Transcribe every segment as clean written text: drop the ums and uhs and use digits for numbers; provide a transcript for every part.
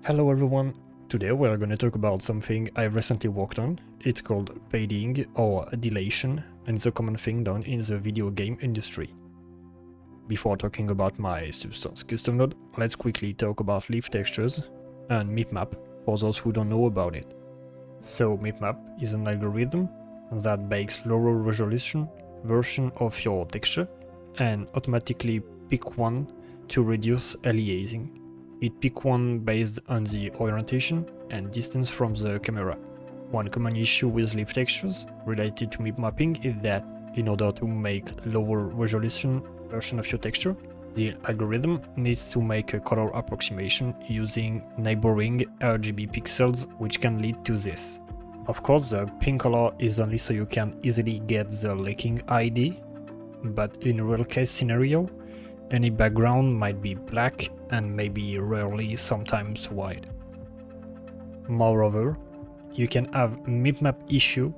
Hello everyone, today we're going to talk about something I recently worked on. It's called padding or dilation, and it's a common thing done in the video game industry. Before talking about my Substance custom node, let's quickly talk about leaf textures and MipMap for those who don't know about it. So MipMap is an algorithm that bakes lower resolution version of your texture and automatically pick one to reduce aliasing. It picks one based on the orientation and distance from the camera. One common issue with leaf textures related to MipMapping is that in order to make lower resolution version of your texture, the algorithm needs to make a color approximation using neighboring RGB pixels, which can lead to this. Of course, the pink color is only so you can easily get the leaking ID, but in a real case scenario, any background might be black and maybe rarely sometimes white. Moreover, you can have MipMap issue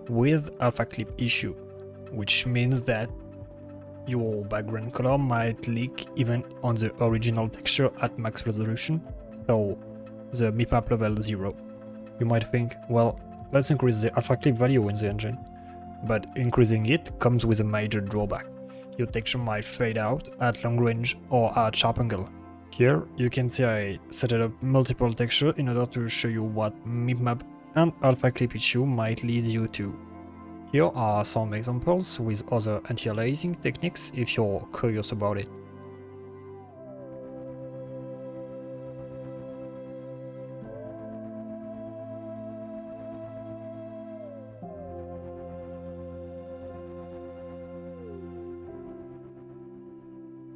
with alpha clip issue, which means that your background color might leak even on the original texture at max resolution, so the MipMap level 0. You might think, well, let's increase the alpha clip value in the engine, but increasing it comes with a major drawback. Your texture might fade out at long range or at sharp angle. Here you can see I set up multiple textures in order to show you what MipMap and alpha clip issue might lead you to. Here are some examples with other anti-aliasing techniques if you're curious about it.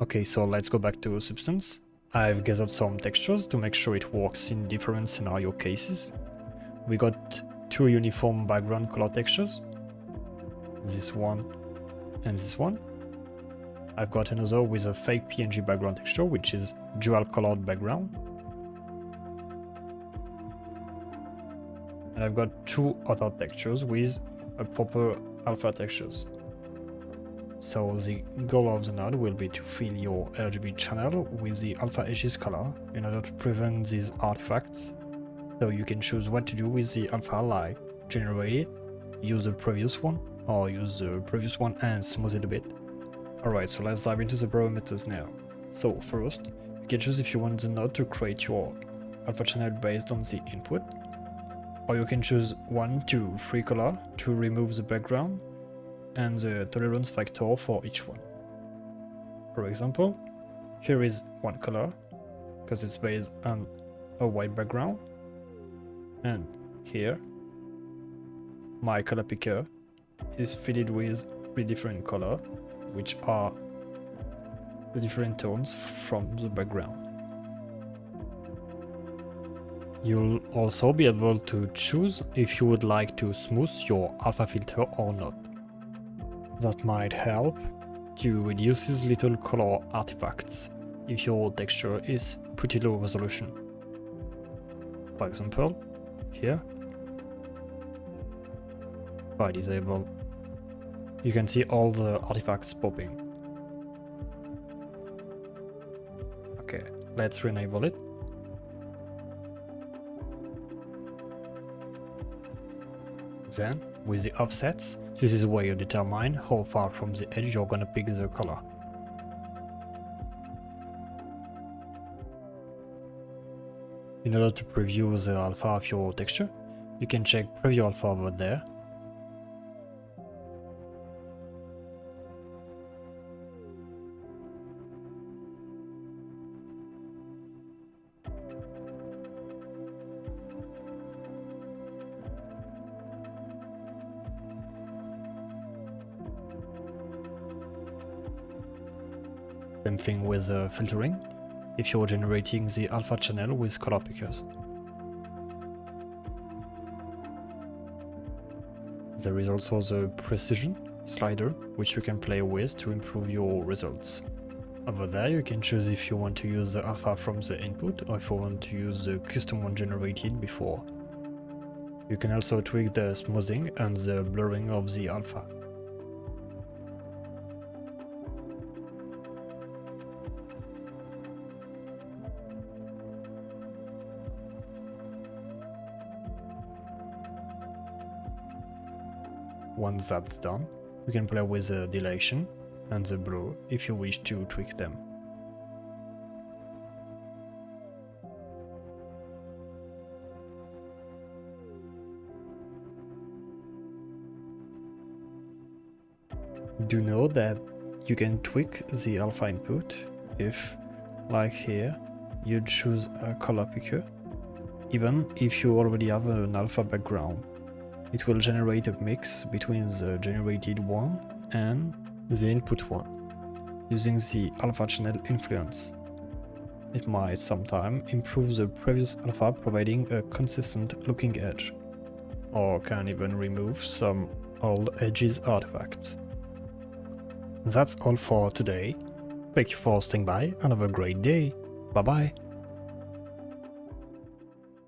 Okay, so let's go back to Substance. I've gathered some textures to make sure it works in different scenario cases. We got two uniform background color textures, this one and this one. I've got another with a fake PNG background texture, which is dual colored background. And I've got two other textures with a proper alpha textures. So the goal of the node will be to fill your RGB channel with the alpha edges color in order to prevent these artifacts. So you can choose what to do with the alpha, like generate it, use the previous one, or use the previous one and smooth it a bit. Alright, so let's dive into the parameters now. So first, you can choose if you want the node to create your alpha channel based on the input, or you can choose 1 to 3 color to remove the background and the tolerance factor for each one. For example, here is 1 color, because it's based on a white background, and here my color picker is fitted with 3 different colors, which are the different tones from the background. You'll also be able to choose if you would like to smooth your alpha filter or not. That might help to reduce these little color artifacts if your texture is pretty low resolution. For example, here, if I disable, you can see all the artifacts popping. Okay, let's re-enable it. Then, with the offsets, this is where you determine how far from the edge you're gonna pick the color. In order to preview the alpha of your texture, you can check preview alpha over there. Same thing with filtering, if you're generating the alpha channel with color pickers. There is also the precision slider, which you can play with to improve your results. Over there you can choose if you want to use the alpha from the input or if you want to use the custom one generated before. You can also tweak the smoothing and the blurring of the alpha. Once that's done, you can play with the dilation and the blur if you wish to tweak them. Do know that you can tweak the alpha input if, like here, you choose a color picker. Even if you already have an alpha background, it will generate a mix between the generated one and the input one, using the alpha channel influence. It might sometimes improve the previous alpha, providing a consistent looking edge, or can even remove some old edges artifacts. That's all for today. Thank you for staying by and have a great day. Bye bye.